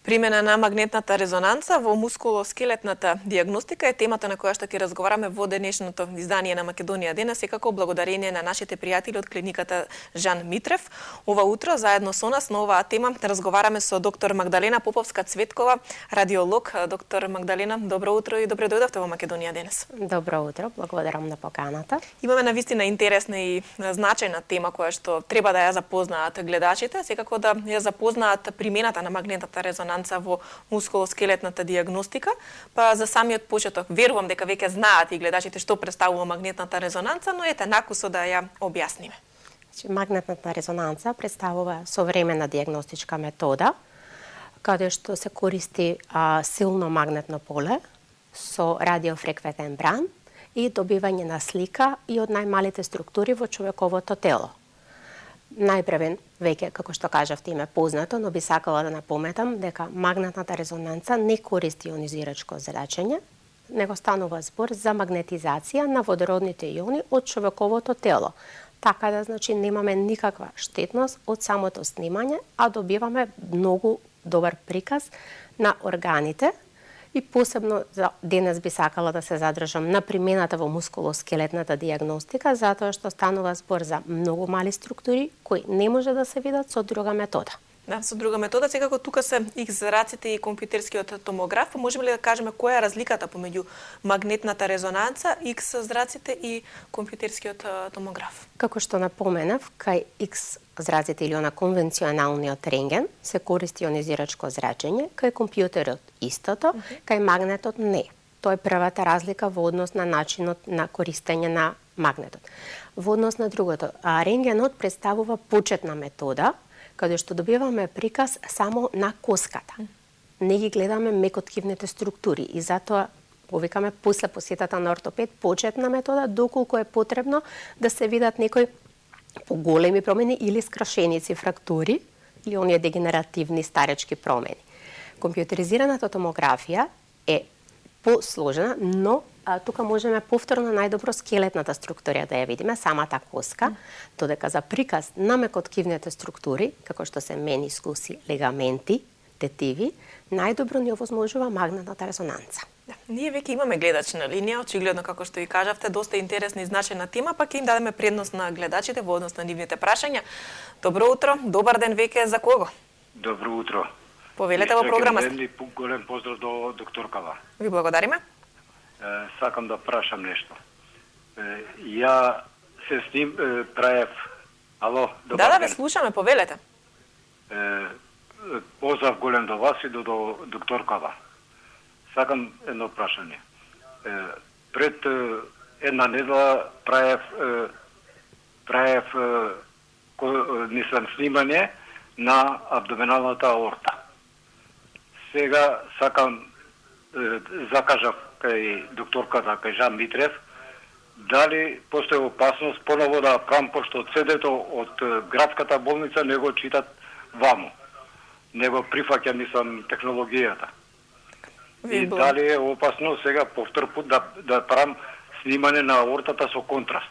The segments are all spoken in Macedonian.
Примена на магнетната резонанца во мускулоскелетната диагностика е темата на која што ќе разговараме во денешното издание на Македонија денес, секако благодарение на нашите пријатели од клиниката Жан Митрев. Ова утро заедно со нас на оваа тема разговараме со доктор Магдалена Поповска-Цветкова, радиолог. Доктор Магдалена, добро утро и добре дојдовте во Македонија денес. Добро утро, благодарам на поканата. Имаме навистина интересна и значајна тема која што треба да ја запознаат гледачите, секако да ја запознаат примената на магнетната резонанца во мускулоскелетната диагностика, па за самиот почеток верувам дека веќе знаат и гледачите што представува магнетната резонанца, но ете накусо да ја објасниме. Магнетната резонанца представува современа диагностичка метода каде што се користи силно магнетно поле со радиофреквентен бран и добивање на слика и од најмалите структури во човековото тело. Најпрвен, веќе, како што кажавте, им е познато, но би сакала да напометам дека магнетната резонанца не користи ионизирачко зрачење, него станува збор за магнетизација на водородните иони од човековото тело. Така да, значи, немаме никаква штетност од самото снимање, а добиваме многу добар приказ на органите. И посебно за денес би сакала да се задржам на примената во мускулоскелетната диагностика, затоа што станува збор за многу мали структури кои не може да се видат со друга метода. Да, со друга метода, секако тука се X-зраците и компјутерскиот томограф. Можеме ли да кажеме која е разликата помеѓу магнетната резонанца, X-зраците и компјутерскиот томограф? Како што напоменав, кај X-зраците или на конвенционалниот рентген се користи ионизирачко зрачење, кај компјутерот истото, кај магнетот не. Тоа е првата разлика во однос на начинот на користење на магнетот. Во однос на другото, рентгенот представува почетна метода, каде што добиваме приказ само на коската. Не ги гледаме мекоткивните структури и затоа повикаме после посетата на ортопед почетна метода, доколку е потребно да се видат некои поголеми промени или скрашеници, фрактури или оние дегенеративни старечки промени. Компјутеризираната томографија е посложена, но тука можеме повторно најдобро скелетната структура да ја видиме, самата коска, додека за приказ на мекоткивните структури, како што се менискуси, легаменти, тетиви, најдобро ни овозможува магнетната резонанца. Да, ние веќе имаме гледач на линија, очигледно како што и кажавте, доста интересна и значајна тема, па ќе им дадеме предност на гледачите во однос на нивните прашања. Добро утро, добар ден веќе за кого? Добро утро. Повелете во програма. Голем поздрав до докторкава. Ви благодариме. Сакам да прашам нешто. Ја се правев... Ало, добар ден. Да, ве слушаме, повелете. Поздрав голем до вас и до докторкава. Сакам едно прашање. Пред една недела правев снимање на абдоменалната аорта. Сега сакам, закажав кај докторката, кај Жан Митрев, дали постои опасност поново да правам, пошто CD-то од градската болница не го читат ваму. Не го прифаќа, мислам, технологијата. И дали е опасно сега повтор пут да правам снимање на аортата со контраст.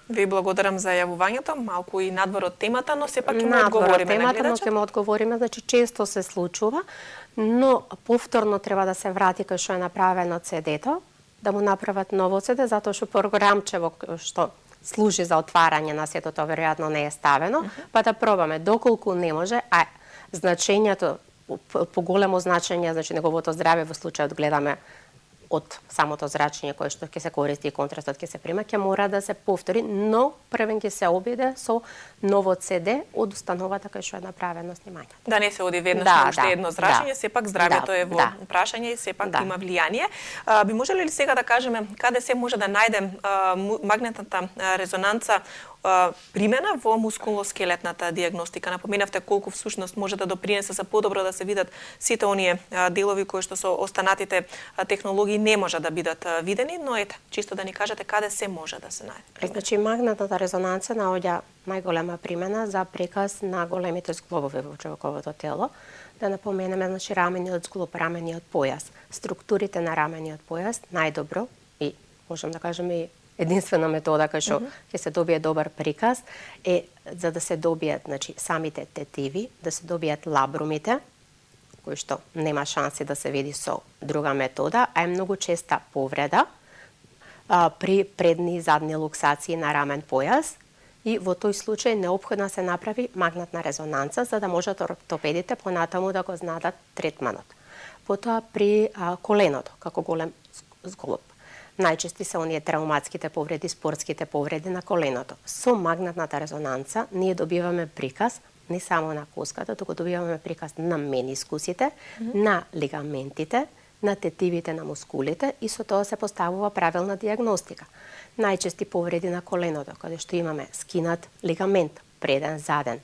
Ви благодарам за јавувањето, малку и надвор од темата, но сепак ќе му одговориме на гледачот. Но ќе му одговориме, значи често се случува, но повторно треба да се врати кај што е направено CD-то, да му направат ново CD, затоа што програмчево што служи за отварање на сето тоа веројатно не е ставено, па да пробаме доколку не може, а значењето поголемо значење, значи неговото здравје во случајот гледаме од самото зрачење кое што ќе се користи и контрастот ќе се прима, ќе мора да се повтори, но првен ќе се обиде со ново CD од установата кај што е направено снимањето. Да не се оди веднаш на уште едно зрачење, сепак здравјето е во прашање и сепак има влијание. Би можеле ли сега да кажеме каде се може да најдем магнетната резонанца примена во мускулоскелетната диагностика? Напоменавте колку всушност може да допринесе за подобро да се видат сите оние делови кои што со останатите технологии не може да бидат видени, но ете, чисто да ни кажете каде се може да се најде. Значи магнетната резонанца наоѓа најголема примена за приказ на големите зглобови во човековото тело. Да напоменеме, значи рамениот зглоб, рамениот појас, структурите на рамениот појас најдобро и можам да кажем и единствена метода кај што ќе се добие добар приказ е за да се добијат, значи, самите тетиви, да се добијат лабрумите, кој што нема шанси да се види со друга метода, а е многу честа повреда при предни и задни луксации на рамен појас, и во тој случај неопходно се направи магнетна резонанца за да можат ортопедите понатаму да го знадат третманот. Потоа при коленото, како голем зглоб. Најчести се оние травматските повреди, спортските повреди на коленото. Со магнетната резонанца ние добиваме приказ не само на коската, туку добиваме приказ на менискусите, на лигаментите, на тетивите на мускулите и со тоа се поставува правилна диагностика. Најчести повреди на коленото, каде што имаме скинат лигамент, преден, заден.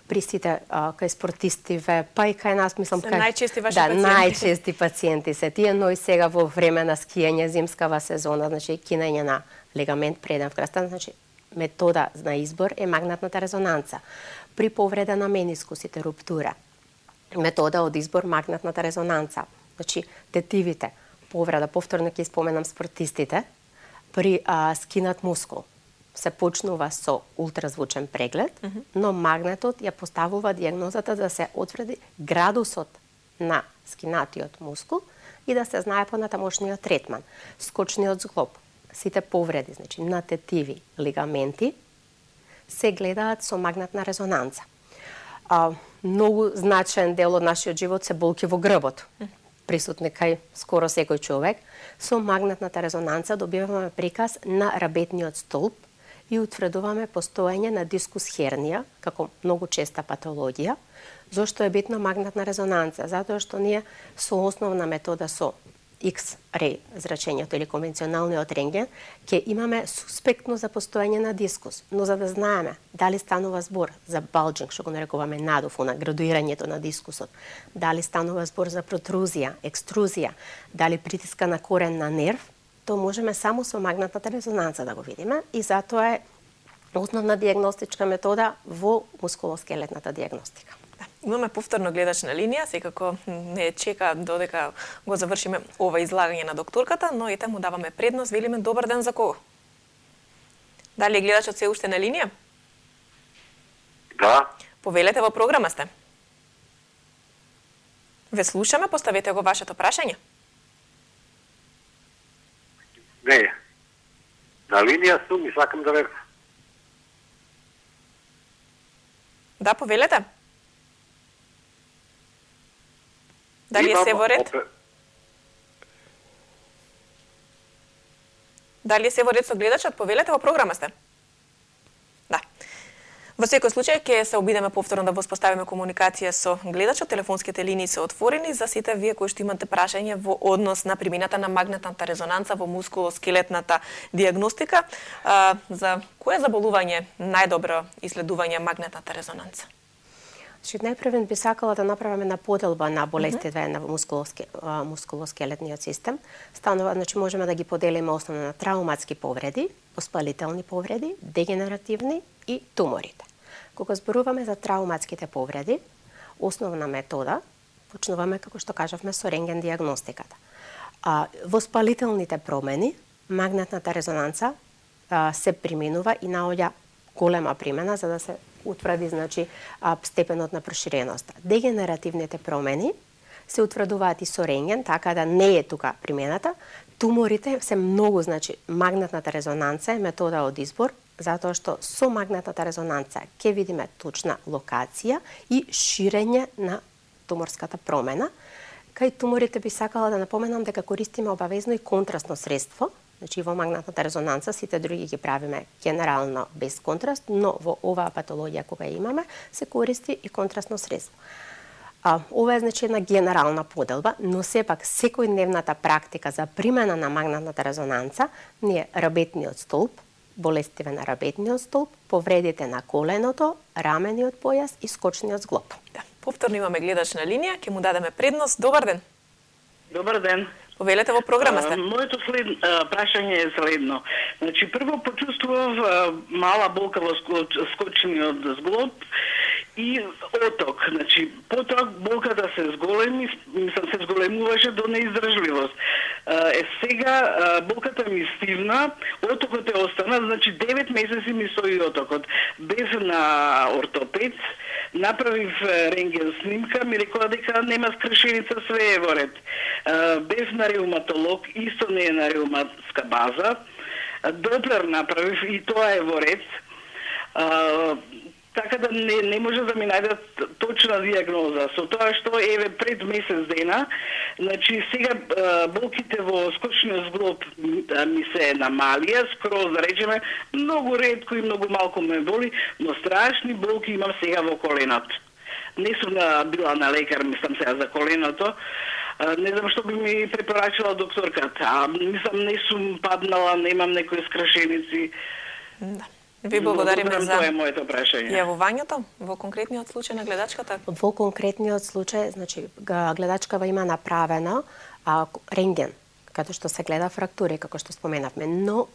При сите кај спортистиве, па и кај нас, мислам, кај најчести ваши пациенти. Да, најчести пациенти се тие, но и сега во време на скијање, зимскава сезона, значи кинење на лигамент преден в крстан, значи метода на избор е магнетната резонанца. При повреда на менискусите, руптура, метода од избор магнетната резонанца. Значи тетивите, повреда, повторно ќе споменам спортистите, при скинат мускул се почнува со ултразвучен преглед, но магнетот ја поставува диагнозата да се утврди градусот на скинатиот мускул и да се знае понатамошниот третман. Скочниот зглоб, сите повреди, значи на тетиви, лигаменти, се гледаат со магнетна резонанца. Многу значаен дел од нашиот живот се болки во грбот. Присутни кај скоро секој човек. Со магнетната резонанца добиваме приказ на рабетниот столб и утврдуваме постоење на дискус хернија, како многу честа патологија. Зошто е битна магнетна резонанца? Затоа што ние со основна метода со X-ray зрачењето или конвенционалниот рентген ќе имаме суспектно за постоење на дискус, но за да знаеме дали станува збор за балџинг, што го нарекуваме надув, на градуирањето на дискусот, дали станува збор за протрузија, екструзија, дали притиска на корен на нерв, то можеме само со магнетната резонанца да го видиме и затоа е основна диагностичка метода во мускулоскелетната диагностика. Имаме повторно гледач на линија, секако не чека додека го завршиме ова излагање на докторката, но ете му даваме предност, велиме добар ден за кого? Дали гледачот се уште на линија? Да. Повелете, во програма сте. Ве слушаме, поставете го вашето прашање. Не. На линија сум и сакам да ве... Да, повелете. Дали е се во ред? Дали е се во ред со гледачот? Повелете, во програма сте. Да. Во секој случај ќе се обидеме повторно да воспоставиме комуникација со гледачот. Телефонските линии се отворени за сите вие кои што имате прашање во однос на примената на магнетната резонанца во мускулоскелетната диагностика. За кое заболување најдобро исследување магнетната резонанца? Најпрвен би сакала да направиме на поделба на болестите на мускулоскелетниот систем. Станува, значи можеме да ги поделиме основно на трауматски повреди, воспалителни повреди, дегенеративни и туморите. Кога зборуваме за трауматските повреди, основна метода почнуваме, како што кажавме, со рентген диагностиката. Воспалителните промени, магнетната резонанца се применува и наоѓа голема примена за да се утврди, значи, степенот на проширеност. Дегенеративните промени се утврдуваат и со рентген, така да не е тука примената. Туморите се многу, значи, магнетната резонанца е метода од избор, затоа што со магнетната резонанца ќе видиме точна локација и ширење на туморската промена. Кај туморите би сакала да напоменам дека користиме обавезно и контрастно средство. Значи, во магнетната резонанца сите други ги правиме генерално без контраст, но во оваа патологија кога имаме, се користи и контрастно средство. Ова е, значи, една генерална поделба, но сепак секојдневната практика за примена на магнетната резонанца ни е рабетниот столб, болестиве на рабетниот столб, повредите на коленото, рамениот појас и скочниот зглоб. Да, повторно имаме гледач на линија, ќе му дадеме предност. Добар ден. Добар ден. Повелете, во програма сте. Моето прашање е следно. Значи, прво почувствував мала болка во скочниот зглоб и оток. Значи, потоа болката се зголеми, се зголемуваше до неиздржливост. Сега болката ми стивна, отокот е остана, значи 9 месеци ми стои отокот. Без на ортопед, направив рентген снимка, ми рекоа дека нема скршеница, све е во ред. Без на реуматолог, исто не е на реуматска база. Доплер направив и тоа е во ред. Така да не може да ми најдат точна диагноза. Со тоа што еве пред месец дена, значи сега болките во скочниот зглоб ми се намалија, скроз да речеме, многу ретко и многу малку ме боли, но страшни болки имам сега во коленото. Не сум била на лекар, мислам сега за коленото. Не знам што би ми препорачала докторката. Мислам не сум паднала, немам некои скршеници. Да. Ви благодариме за тоа е моето прашање. Јавувањето во конкретниот случај на гледачката. Во конкретниот случај, значи гледачкава има направено рентген, каде што се гледа фрактури, како што споменавме, но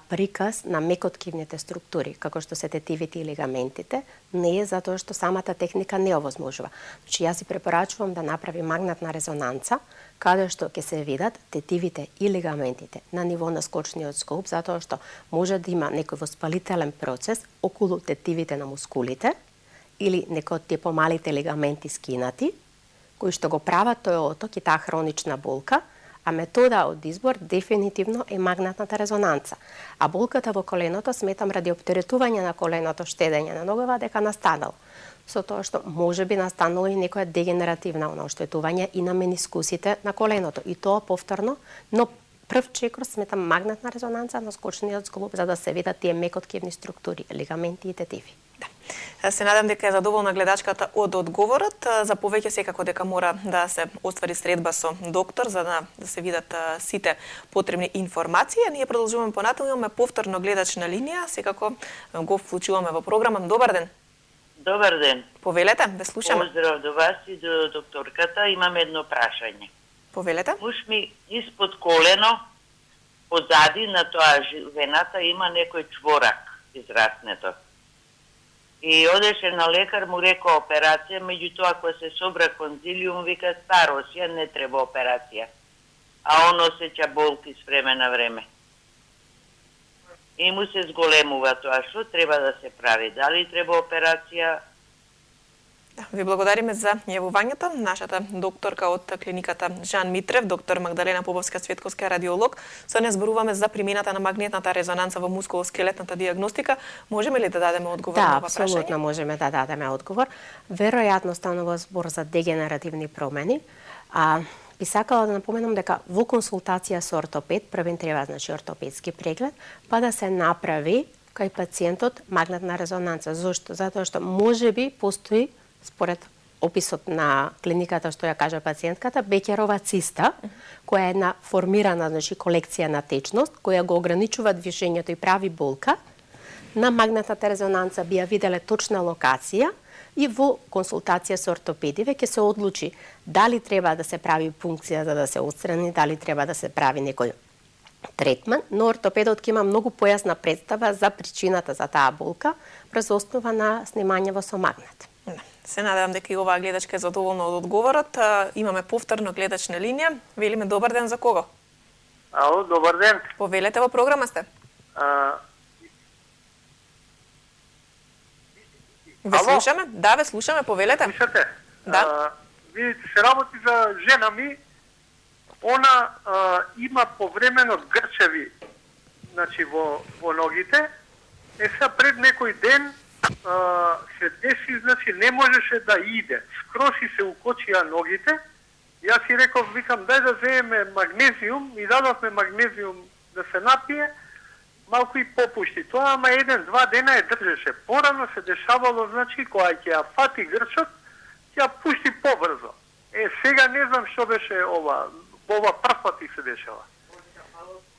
приказ на мекоткивните структури, како што се тетивите и лигаментите, не е затоа што самата техника не овозможува. Значи, јас си препорачувам да направи магнетна резонанца, каде што ќе се видат тетивите и лигаментите на ниво на скочниот зглоб, затоа што може да има некој воспалителен процес околу тетивите на мускулите или некој од тие помалите лигаменти скинати, кои што го прават тој оток и таа хронична болка, а метода од избор дефинитивно е магнетната резонанца. А болката во коленото сметам ради оптеретување на коленото, штедење на ногава дека настанал. Со тоа што може би настанало и некоја дегенеративна оштетување и на менискусите на коленото. И тоа повторно, но прв чекор сметам магнетна резонанца на скочниот зглоб за да се видат тие мекоткивни структури, лигаменти и тетиви. Да. Се надам дека е задоволна гледачката од одговорот. За повеќе секако дека мора да се оствари средба со доктор за да се видат сите потребни информации. Ние продолжуваме понатаму, имаме повторно гледач на линија, секако го вклучуваме во програма. Добар ден. Добар ден. Повелете, ве слушаме. Поздрав до вас и до докторката. Имам едно прашање. Повелете. Муж ми испод колено, позади на тоа вената има некој чворак израснето. И одеше на лекар, му рекоа операција, меѓутоа кога се собра конзилиум, вика старост, ја не треба операција. А он осеќа болки с време на време. И му се зголемува тоа, што треба да се прави? Дали треба операција? Ви благодариме за јавувањето. Нашата докторка од клиниката Жан Митрев, доктор Магдалена Поповска, светковска радиолог, со неја зборуваме за примената на магнетната резонанца во мускулоскелетната дијагностика. Можеме ли да дадеме одговор на ова прашање? Да, апсолутно можеме да дадеме одговор. Веројатно станува збор за дегенеративни промени. Би сакала да напоменам дека во консултација со ортопед, првен треба значи ортопедски преглед, па да се направи кај пациентот магнетна резонанца. Зошто? Затоа што можеби постои според описот на клиниката што ја кажа пациентката, Бекерова циста, која е една формирана значи колекција на течност, која го ограничува движењето и прави болка. На магнетната резонанца би ја виделе точна локација и во консултација со ортопеди веќе се одлучи дали треба да се прави пункција за да се отстрани, дали треба да се прави некој третман, но ортопедот ќе има многу појасна представа за причината за таа болка врз основа на снимањево со магнет. Се надевам дека и оваа гледачка е задоволна од одговорот. Имаме повторно гледач на линија. Велиме добар ден за кого? Ало, добар ден. Повелете, во програма сте. Ве слушаме? Да, ве слушаме, повелете. Слушате? Да. Видите, се работи за жена ми. Она има повремено грчеви значи во ногите. Сега пред некој ден се деси, значи не можеше да иде. Скроси се укочија ногите. Јас си реков, викам, дај да земеме магнезиум и дадовме магнезиум да се напие, малку и попушти. Тоа, ама 1-2 дена ја држеше. Порано се дешавало, значи, кога ќе ја фати грчот, ќе ја пушти побрзо. Сега не знам што беше ова прв пат се дешава.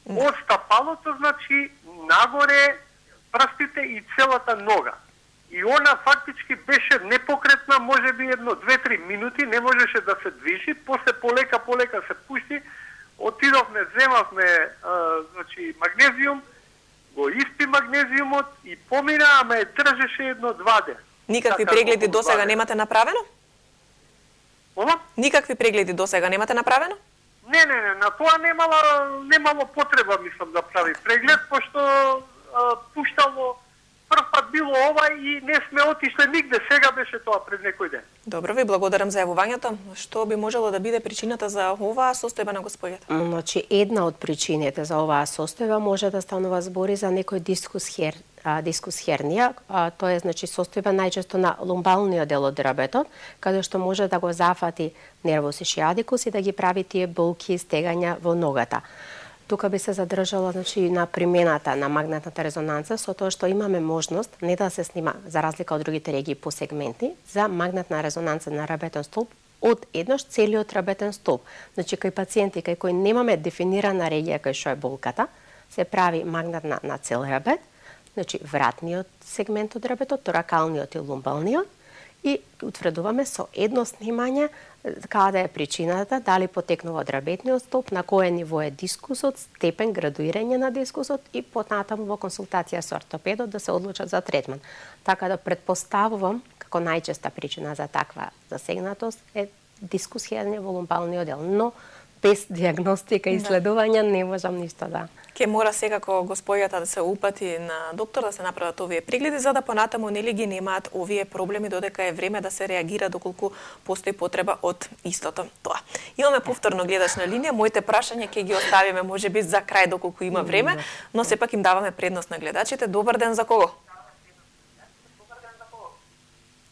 Од стапалото, значи, нагоре прстите и целата нога. И она фактички беше непокретна, може би 1-2-3 минути, не можеше да се движи, после полека се пушти, отидовме, земавме значи, магнезиум, го испи магнезиумот и помина, ама ја држеше 1-2 дена. Никакви прегледи досега немате направено? Ова? Никакви прегледи досега немате направено? Не, на тоа немало потреба, мислам, да прави преглед, пошто пуштало прв пат било ова и не сме отишле нигде, сега беше тоа пред некој ден. Добро, ви благодарам за јавувањето. Што би можело да биде причината за оваа состојба на господјата? Значи, една од причините за оваа состојба може да станува збори за некој дискус хернија, тоа е значи состојба најчесто на лумбалниот дел од дрвбетот, каде што може да го зафати нервус ишиадикус и да ги прави тие болки и стегања во ногата. Тука би се задржала значи на примената на магнетната резонанца со тоа што имаме можност не да се снима за разлика од другите регии по сегменти за магнетна резонанца на ребетен столб од еднаш целиот ребетен столб. Значи кај пациенти кај кои немаме дефинирана регија кај што е болката, се прави магнетна на цел ребет, значи вратниот сегмент од ребетот, торакалниот и лумбалниот и утврдуваме со едно снимање каде е причината, дали потекнува од ребетниот столб, на кое ниво е дискусот, степен градуирање на дискусот и потнатаму во консултација со ортопедот да се одлучат за третман. Така да предпоставувам како најчеста причина за таква засегнатост е дискус хернија во лумбалниот дел, но без диагностика и исследувања не можам ништо да. Ке мора секако господјата да се упати на доктор да се направат овие прегледи за да понатаму нели ги немаат овие проблеми додека е време да се реагира доколку постои потреба од истото тоа. Имаме повторно гледач на линија, моите прашања ќе ги оставиме можеби за крај доколку има време, но сепак им даваме предност на гледачите. Добар ден за кого?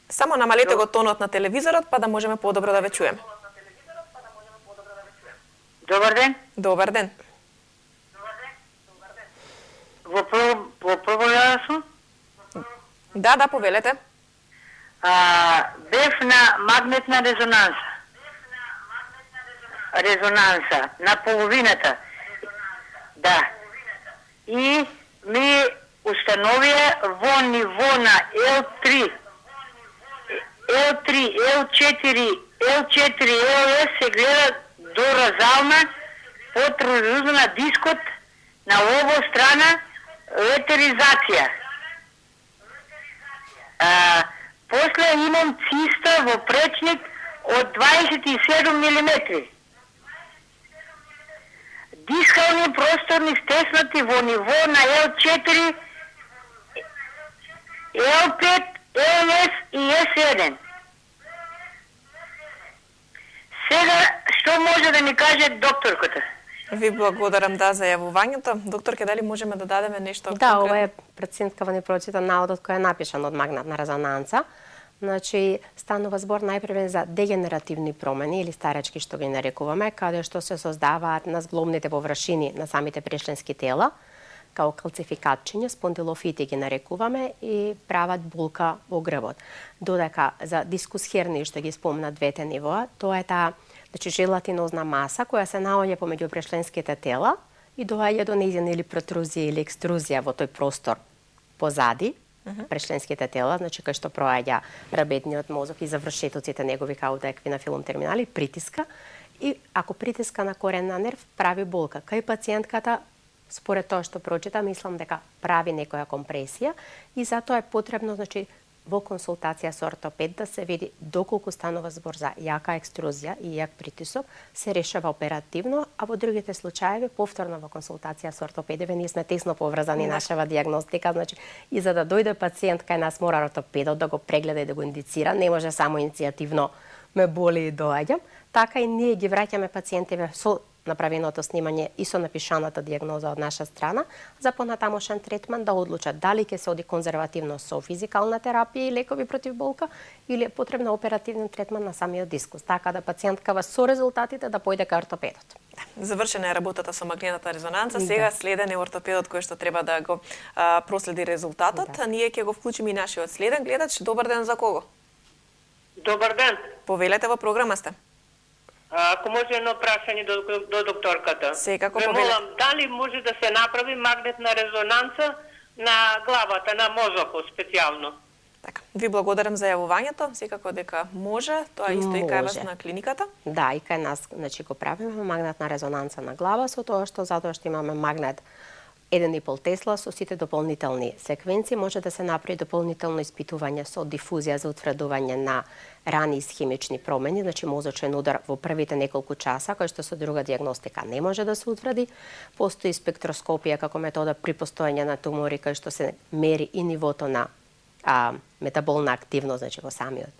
Само намалете го тонот на телевизорот па да можеме подобро да ве чуеме. Добар ден. Добар ден. Во прво јас сум? Да, повелете. Бев на магнетна резонанса на половината. Да. И ми установија во ниво на L3, L4, LS се гледа доразална потрузна на дискот на ово страна летеризација. После имам циста во пречник од 27 мм. Дискални просторни стеснати во ниво на L4, L5, LS и S1. Сега, што може да ми каже докторката? Ви благодарам за јавувањето. Докторке, дали можеме да дадеме нешто конкретно? Да, ова е пациентка во ни прочита наодот кој е напишан од магнетна резонанца. Значи, станува збор најпрвен за дегенеративни промени или старечки што ги нарекуваме, каде што се создаваат на зглобните површини на самите прешленски тела, као калцификатчиња, спондилофити ги нарекуваме и прават булка во грбот. Додека за дискус херни што ги спомна двете нивоа, тоа е таа значи желатинозна маса која се наоѓа помеѓу прешленските тела и доаѓа до нејзина или протрузија или екструзија во тој простор позади прешленските тела, значи кај што проаѓа ребетниот мозок и завршетоците негови као да е еквинофилум терминали, притиска и ако притиска на корен на нерв прави болка. Кај пациентката според тоа што прочита, мислам дека прави некоја компресија и затоа е потребно значи во консултација со ортопед да се види доколку станува збор за јака екструзија и јак притисок, се решава оперативно, а во другите случаеви повторно во консултација со ортопедиве. Ние сме тесно поврзани нашава дијагностика, значи и за да дојде пациент кај нас мора ортопедот да го прегледа и да го индицира, не може само иницијативно ме боли и доаѓам, така и ние ги враќаме пациентиве со направеното снимање и со напишаната дијагноза од наша страна за понатамошен третман да одлучат дали ќе се оди конзервативно со физикална терапија и лекови против болка или е потребна оперативен третман на самиот дискус, така да пациенткава со резултатите да појде кај ортопедот. Завршена е работата со магнетната резонанца, сега следен е ортопедот кој што треба да го проследи резултатот. Ние ќе го вклучиме и нашиот следен гледач. Добар ден за кого? Добар ден. Повелете, во програма сте. Ако може едно прашање до докторката. Секако повелете. Молам, дали може да се направи магнетна резонанца на главата, на мозокот специјално? Така, ви благодарам за јавувањето. Секако дека може, тоа исто и кај вас на клиниката. Да, и кај нас, значи го правиме магнетна резонанца на глава со тоа што затоа што имаме магнет 1,5 Тесла со сите дополнителни секвенции може да се направи дополнително испитување со дифузија за утврдување на рани исхемични промени, значи мозочен удар во првите неколку часа, кој што со друга дијагностика не може да се утврди. Постои спектроскопија како метода при постоење на тумори, кој што се мери и нивото на метаболна активност, значи во самиот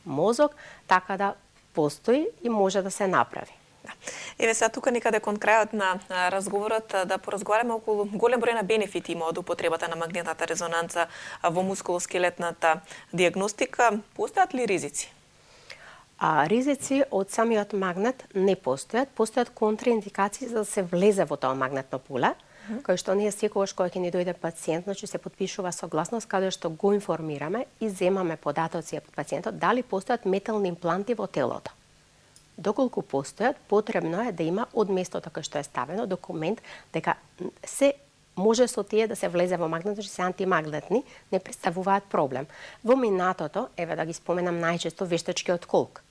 мозок, така да постои и може да се направи. Еве сега тука некаде кон крајот на разговорот да поразговараме околу голем број на бенефити има од употребата на магнетната резонанца во мускулоскелетната дијагностика. Постојат ли ризици? Ризици од самиот магнет не постојат. Постојат контраиндикации за да се влезе во тоа магнетно поле, кој што ние секогаш кога ќе ни дојде пациент, значи се потпишува согласност каде што го информираме и земаме податоци од пациентот дали постојат метални импланти во телото. Доколку постојат, потребно е да има од местото кај што е ставено документ дека се може со тие да се влезе во магнет, че се антимагнетни, не представуваат проблем. Во минатото, еве да ги споменам најчесто вештачкиот колк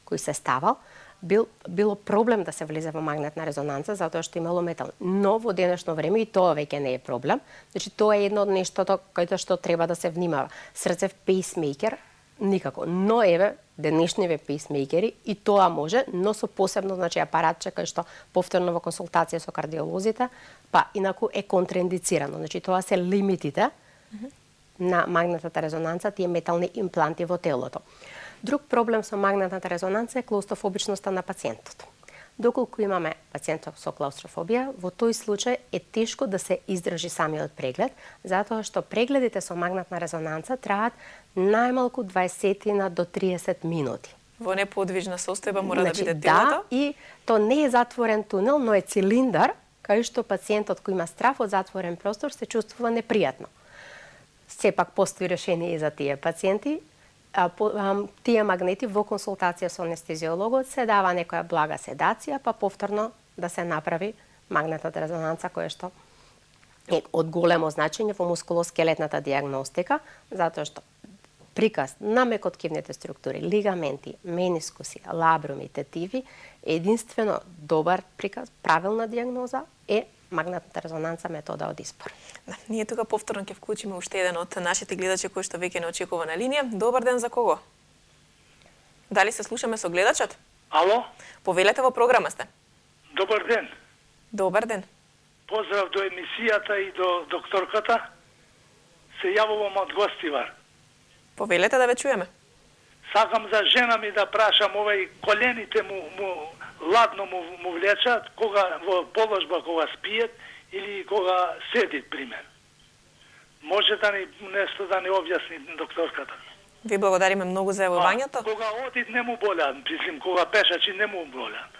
кој се ставал, било проблем да се влезе во магнетна резонанца затоа што имало метал. Но во денешно време и тоа веќе не е проблем. Значи тоа е едно од нештото кај што треба да се внимава. Срцев пейсмейкер никако. Но еве денешниве пейсмейкери и тоа може, но со посебно значи апаратче кај што повторно во консултација со кардиолозите, па инаку е контраиндицирано. Значи тоа се лимитите на магнетната резонанца, тие метални импланти во телото. Друг проблем со магнетната резонанца е клаустрофобичноста на пациентот. Доколку имаме пациентов со клаустрофобија, во тој случај е тешко да се издржи самиот преглед, затоа што прегледите со магнетна резонанца траат најмалку 20 до 30 минути. Во неподвижна состојба мора да биде телото? Да, и то не е затворен тунел, но е цилиндар, кај што пациентот кој има страф од затворен простор се чувствува непријатно. Сепак постои решение и за тие пациенти. Тие магнети во консултација со анестезиологот се дава некоја блага седација, па повторно да се направи магнетната резонанца која што е од големо значење во мускулоскелетната дијагностика, затоа што приказ на мекоткивните структури, лигаменти, менискуси, лабруми, тетиви, единствено добар приказ, правилна дијагноза е магнетната резонанца метода од избор. Да, ние тука повторно ќе вклучиме уште еден од нашите гледачи кој што веќе не очекува на линија. Добар ден за кого? Дали се слушаме со гледачот? Ало? Повелете, во програма сте. Добар ден. Добар ден. Поздрав до емисијата и до докторката. Се јавувам од Гостивар. Повелете да ве чуеме. Сакам за жена ми да прашам, колените му ладно му влечат кога во положба кога спиет или кога седит, пример. Може да ни нешто да ни објасни докторката. Ви благодариме многу за јавувањето. Кога одит не му болеат, мислим, кога пешачи не му болеат.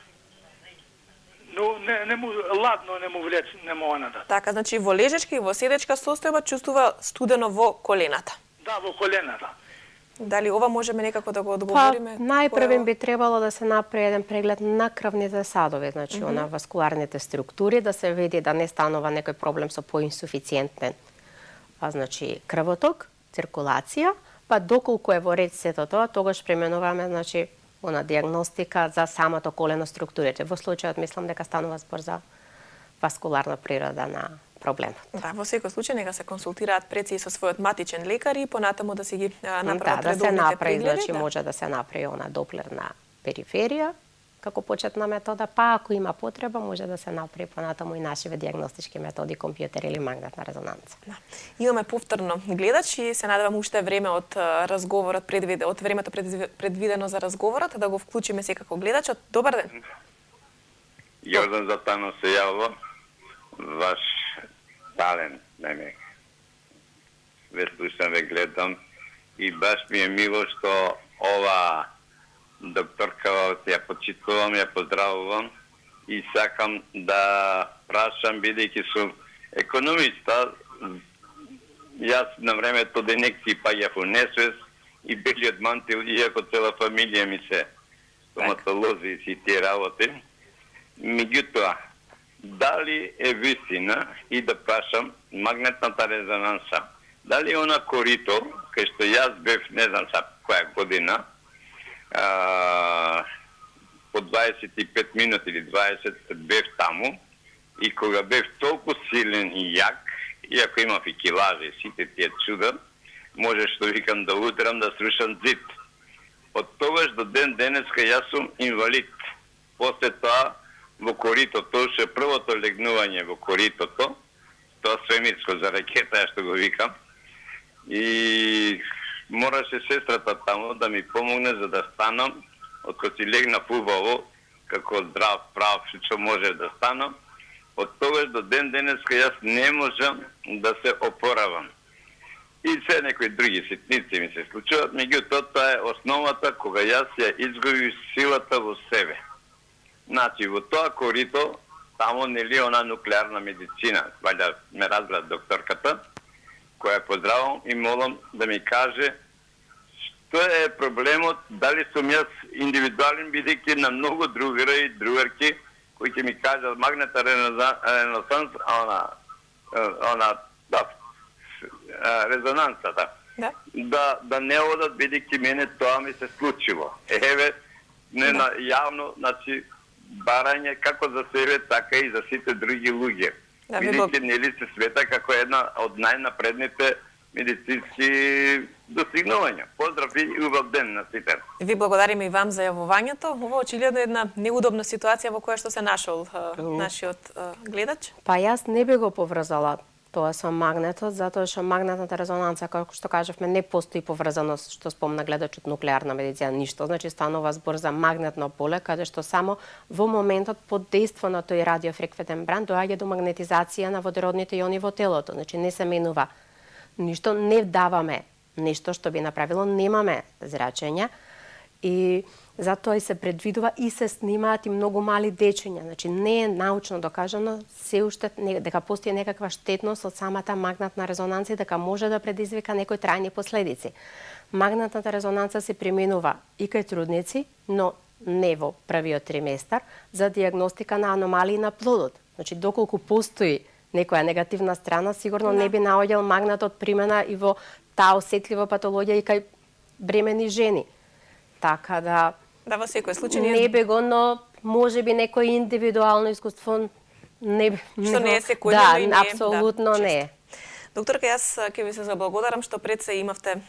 Но не му ладно не му влече, не му оната. Така, значи во лежечка и во седечка состојба чувствува студено во колената. Да, во колената. Дали ова можеме некако да го одговориме? Најпрвен би требало да се направи еден преглед на крвните садови, значи на васкуларните структури, да се види да не станува некој проблем со поинсуфициентен значи крвоток, циркулација, па доколку е во ред сето тоа, тогаш пременуваме значи на дијагностика за самото колено структурите. Во случајот мислам дека станува збор за васкуларна природа на проблемот. Да, во секој случај нека се консултираат пред и со својот матичен лекар и понатаму да си ги направат редовните прегледи. Да се направи, значи може да се направи она доплер на периферија како почетна метода, па ако има потреба може да се направи понатаму и нашиве дијагностички методи, компјутер или магнетна резонанца. Да. Имаме повторно гледач и се надевам уште време од разговорот од времето предвидено за разговорот да го вклучиме секако гледачот. Добар ден. Јордан Затано се јавува. Ваш талент, ве слушам, ве гледам и баш ми е мило што ова докторка ја почитувам, ја поздравувам и сакам да прашам, бидејќи сум економиста, јас на времето денекти паѓав во несвес и били одмантил, иако цела фамилија ми се стоматолози и си тие работи. Меѓутоа, дали е вистина и да прашам магнетната резонанса, дали она корито, кај што јас бев, не знам са која година, по 25 минути или 20 бев таму И кога бев толку силен и јак, иако имав и килажи, сите тие чуда, може што викам да утрам да срушам зид. Од тогаш до ден денеска јас сум инвалид. После тоа во коритото, ше првото легнување во коритото, тоа свемирско за ракета, што го викам, и мораше сестрата таму да ми помогне за да станам, откога си легнав убаво, како здрав, прав, што може да станам, од тогаш до ден денеска јас не можам да се опоравам. И се некои други ситници ми се случуват, меѓутоа тоа е основата кога јас ја изгубив силата во себе. Значи, во тоа корито, тамо нели она нуклеарна медицина, вајда ме разбра докторката, која ја поздравам и молам да ми каже што е проблемот, дали сум јас индивидуален, бидејќи на многу другари и другарки кои ќе ми кажат магнетна ренесанс, резонансата. Да не одат, бидејќи мене тоа ми се случило. Еве, не на јавно, значи, барање како за себе, така и за сите други луѓе. Бидејќи нели се света како една од најнапредните медицински достигнувања. Поздрав и убав ден на сите. Ви благодариме и вам за јавувањето. Ова очигледно е една неудобна ситуација во која што се нашол нашиот гледач. Па јас не би го поврзала тоа со магнетот, затоа што магнетната резонанца, како што кажавме, не постои поврзаност, што спомна гледачот, нуклеарна медицина, ништо. Значи станува збор за магнетно поле, каде што само во моментот под дејство на тој радиофреквентен бран доаѓа до магнетизација на водородните иони во телото. Значи не се менува ништо, не даваме нешто што би направило, немаме зрачења и затоа и се предвидува и се снимаат и многу мали дечиња. Значи не е научно докажано се уште дека постои некаква штетност од самата магнетна резонанца и дека може да предизвика некои трајни последици. Магнетната резонанца се применува и кај трудници, но не во првиот триместар, за дијагностика на аномалии на плодот. Значи доколку постои некоја негативна страна, сигурно не би наоѓал магнетот примена и во таа осетлива патологија и кај бремени жени. Така да во секој случај не би го, но може би некој индивидуално искуство не би. Што не е секојдневно и не е. Апсолутно не е. Докторка, јас ќе ви се заблагодарам што пред се имавте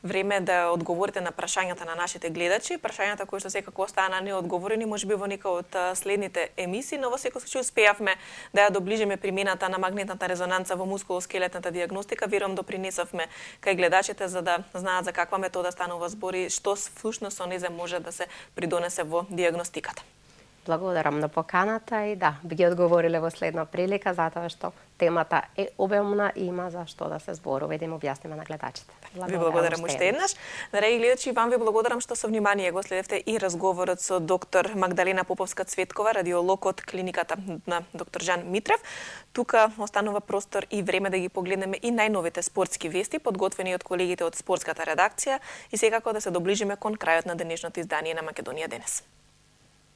време да одговорите на прашањата на нашите гледачи, прашањата кои што секако остана неодговорени, можеби во нека од следните емисии, но во секој случај успеавме да ја доближиме примената на магнетната резонанца во мускулоскелетната дијагностика. Верувам допринесовме кај гледачите за да знаат за каква метода станува збор и што всушност со незе може да се придонесе во дијагностиката. Благодарам на поканата и да, би ги одговориле во следна прилика, затоа што темата е обемна и има за што да се зборува и да им објасниме на гледачите. Ви благодарам уште еднаш. Драги гледачи, вам ви благодарам што со внимание го следевте и разговорот со доктор Магдалена Поповска-Цветкова, радиолог од клиниката на доктор Жан Митрев. Тука останува простор и време да ги погледнеме и најновите спортски вести, подготвени од колегите од спортската редакција и секако да се доближиме кон крајот на денешното издание на Македонија денес.